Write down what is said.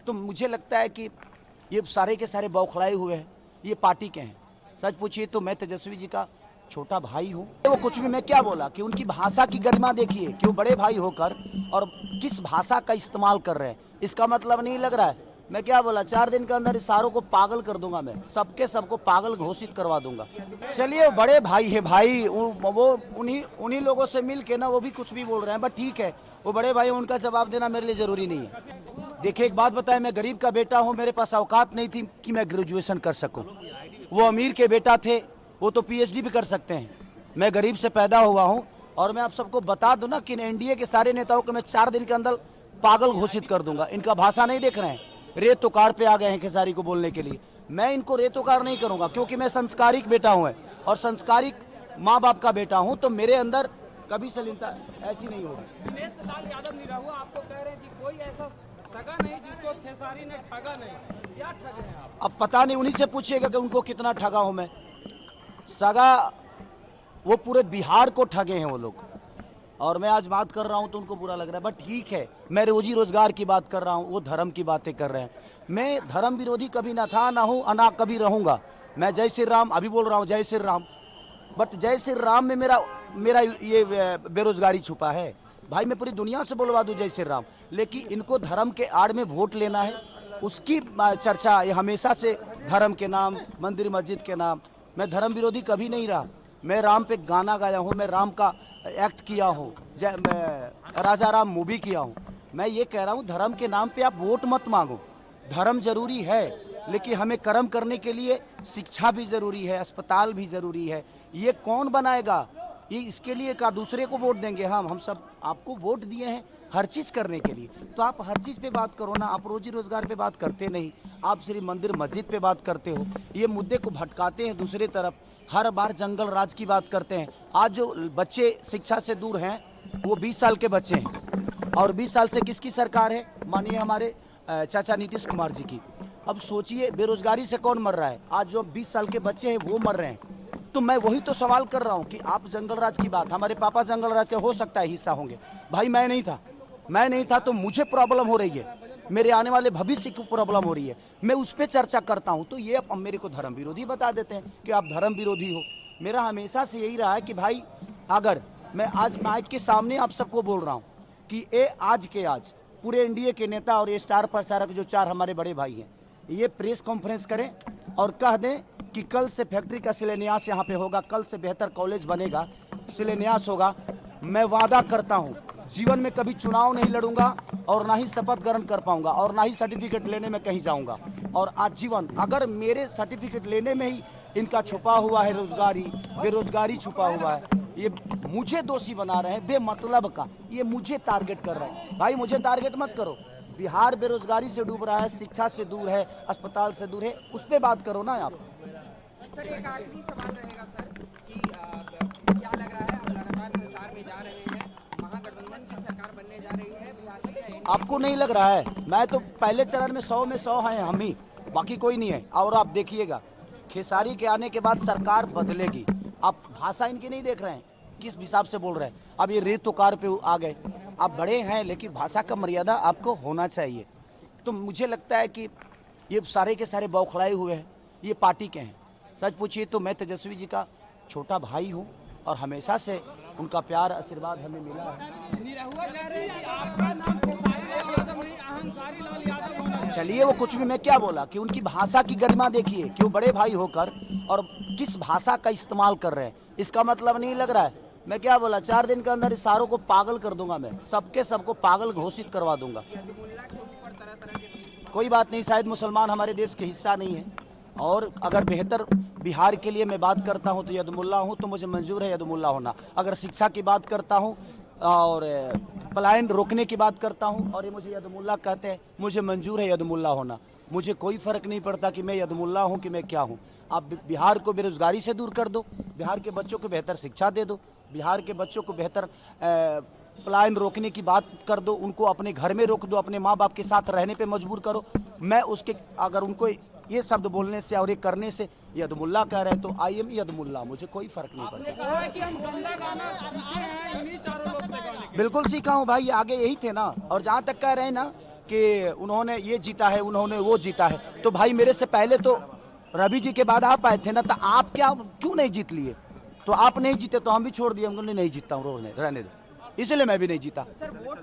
तो मुझे लगता है कि ये सारे के सारे बौखलाए हुए हैं, ये पार्टी के हैं। सच पूछिए तो मैं तेजस्वी जी का छोटा भाई हूँ। वो कुछ भी मैं क्या बोला कि उनकी भाषा की गरिमा देखिए कि वो बड़े भाई होकर और किस भाषा का इस्तेमाल कर रहे हैं। इसका मतलब नहीं लग रहा है। मैं क्या बोला, 4 दिन के अंदर इशारों को पागल कर दूंगा, मैं सबको पागल घोषित करवा दूंगा। चलिए वो बड़े भाई है भाई, वो उन्हीं लोगों से मिल के ना वो भी कुछ भी बोल रहे हैं, बट ठीक है, वो बड़े भाई, उनका जवाब देना मेरे लिए जरूरी नहीं है। देखिए एक बात बताएं, मैं गरीब का बेटा हूं, मेरे पास औकात नहीं थी कि मैं ग्रेजुएशन कर सकूं। वो अमीर के बेटा थे, वो तो पीएचडी भी कर सकते हैं। मैं गरीब से पैदा हुआ हूं और मैं आप सबको बता दूं ना कि एनडीए के सारे नेताओं को मैं 4 दिन के अंदर पागल घोषित कर दूंगा। इनका भाषा नहीं देख रहे हैं, रेत उकार पे आ गए हैं खेसारी को बोलने के लिए। मैं इनको रेत उकार नहीं करूंगा क्योंकि मैं संस्कारिक बेटा हूं और संस्कारिक माँ बाप का बेटा हूं, तो मेरे अंदर कभी शालीनता ऐसी नहीं होगी। दिनेश लाल यादव निरहुआ आपको कह रहे हैं कि कोई ऐसा ठगा नहीं जिसको खेसारी ने ठगा नहीं, क्या ठगे हैं आप? अब पता नहीं, उन्हीं से पूछिएगा कि उनको कितना ठगा हूं मैं। सगा वो पूरे बिहार को ठगे हैं वो लोग, और मैं आज बात कर रहा हूं तो उनको बुरा लग रहा है, बट ठीक है, मैं रोजी रोजगार की बात कर रहा हूं, वो धर्म की बातें कर रहे हैं। मैं धर्म विरोधी कभी ना था, ना हूं, ना कभी रहूंगा। मैं जय श्री राम अभी बोल रहा हूं, जय श्री राम, बट जय श्री राम में मेरा ये बेरोजगारी छुपा है। भाई मैं पूरी दुनिया से बोलवा दूं जय श्री राम, लेकिन इनको धर्म के आड़ में वोट लेना है, उसकी चर्चा ये हमेशा से धर्म के नाम, मंदिर मस्जिद के नाम। मैं धर्म विरोधी कभी नहीं रहा। मैं राम पे गाना गाया हूँ, मैं राम का एक्ट किया हूँ, मैं राजा राम मूवी किया हूँ। मैं ये कह रहा हूँ धर्म के नाम पे आप वोट मत मांगो। धर्म जरूरी है, लेकिन हमें कर्म करने के लिए शिक्षा भी जरूरी है, अस्पताल भी जरूरी है। ये कौन बनाएगा? ये इसके लिए का दूसरे को वोट देंगे? हम सब आपको वोट दिए हैं हर चीज करने के लिए, तो आप हर चीज पे बात करो ना। आप रोजी रोजगार पे बात करते नहीं, आप सिर्फ मंदिर मस्जिद पे बात करते हो। ये मुद्दे को भटकाते हैं दूसरी तरफ, हर बार जंगल राज की बात करते हैं। आज जो बच्चे शिक्षा से दूर हैं वो 20 साल के बच्चे हैं, और 20 साल से किसकी सरकार है? मानिए हमारे चाचा नीतीश कुमार जी की। अब सोचिए बेरोजगारी से कौन मर रहा है? आज जो 20 साल के बच्चे हैं वो मर रहे हैं। तो मैं वही तो सवाल कर रहा हूँ कि आप जंगल राज की बात, हमारे पापा जंगल राज के हो सकता है हिस्सा होंगे, भाई मैं नहीं था, तो मुझे प्रॉब्लम हो रही है, मेरे आने वाले भविष्य की प्रॉब्लम हो रही है, मैं उस पर चर्चा करता हूँ। तो ये अब मेरे को धर्म विरोधी बता देते हैं कि आप धर्म विरोधी हो। मेरा हमेशा से यही रहा है कि भाई अगर मैं आज माइक के सामने आप सबको बोल रहा हूँ कि आज पूरे एनडीए के नेता और ये स्टार प्रचारक जो 4 हमारे बड़े भाई हैं, ये प्रेस कॉन्फ्रेंस करें और कह दें कि कल से फैक्ट्री का शिलान्यास यहाँ पे होगा, कल से बेहतर कॉलेज बनेगा, शिलान्यास होगा। मैं वादा करता हूँ जीवन में कभी चुनाव नहीं लड़ूंगा और ना ही शपथ ग्रहण कर पाऊंगा और ना ही सर्टिफिकेट लेने में कहीं जाऊंगा। और आजीवन अगर मेरे सर्टिफिकेट लेने में ही इनका छुपा हुआ है बेरोजगारी छुपा हुआ है, ये मुझे दोषी बना रहे हैं बेमतलब का, ये मुझे टारगेट कर रहे हैं। भाई मुझे टारगेट मत करो। बिहार बेरोजगारी से डूब रहा है, शिक्षा से दूर है, अस्पताल से दूर है, उस पर बात करो ना आप। सर एक आखिरी सवाल रहेगा सर कि क्या लग रहा है, आप लगातार प्रचार में जा रहे हैं, महागठबंधन की सरकार बनने जा रही है बिहार में? आपको नहीं लग रहा है? मैं तो पहले चरण में 100 में 100 हैं हम ही, बाकी कोई नहीं है। और आप देखिएगा खेसारी के आने के बाद सरकार बदलेगी। आप भाषा इनकी नहीं देख रहे हैं, किस हिसाब से बोल रहे हैं। अब ये रेत उकार पे आ गए। आप बड़े हैं लेकिन भाषा का मर्यादा आपको होना चाहिए। तो मुझे लगता है कि ये सारे के सारे बौखलाए हुए हैं, ये पार्टी के हैं। सच पूछिए तो मैं तेजस्वी जी का छोटा भाई हूँ और हमेशा से उनका प्यार आशीर्वाद हमें मिला है। निरहुआ कह रहे हैं कि आपका नाम खेसारी लाल यादव नहीं, अहंकारी लाल यादव होना चाहिए। चलिए वो कुछ भी मैं क्या बोला कि उनकी भाषा की गरिमा देखिए कि वो बड़े भाई होकर और किस भाषा का इस्तेमाल कर रहे हैं। इसका मतलब नहीं लग रहा है। मैं क्या बोला, 4 दिन के अंदर इशारों को पागल कर दूंगा, मैं सबको पागल घोषित करवा दूंगा। कोई बात नहीं, शायद मुसलमान हमारे देश के हिस्सा नहीं है, और अगर बेहतर बिहार के लिए मैं बात करता हूं तो यदमुल्ला हूं, तो मुझे मंजूर है यदमुल्ला होना। अगर शिक्षा की बात करता हूं और पलायन रोकने की बात करता हूं और ये मुझे यदमुल्ला कहते हैं, मुझे मंजूर है यदमुल्ला होना। मुझे कोई फर्क नहीं पड़ता कि मैं यदमुल्ला हूं कि मैं क्या हूं। आप बिहार को बेरोजगारी से दूर कर दो, बिहार के बच्चों को बेहतर शिक्षा दे दो, बिहार के बच्चों को बेहतर पलायन रोकने की बात कर दो, उनको अपने घर में रोक दो, अपने माँ बाप के साथ रहने पे मजबूर करो। मैं उसके अगर उनको ये शब्द बोलने से और ये करने से यदमुल्ला कह रहे हैं तो आई एम यदमुल्ला, मुझे कोई फर्क नहीं पड़ता। कहा है कि हम गंदा गाना सीखे हैं इन्हीं चारों लोग से गाने के। बिल्कुल सीखा हूँ भाई, आगे यही थे ना। और जहाँ तक कह रहे हैं ना कि उन्होंने ये जीता है, उन्होंने वो जीता है। तो भाई मेरे से पहले तो रवि जी के बाद आप आए थे ना, तो आप क्यों नहीं जीत लिए? तो आप नहीं जीते तो हम भी छोड़ दिए, हम नहीं जीतता हूँ, रहने दो, इसलिए मैं भी नहीं जीता। Sir vote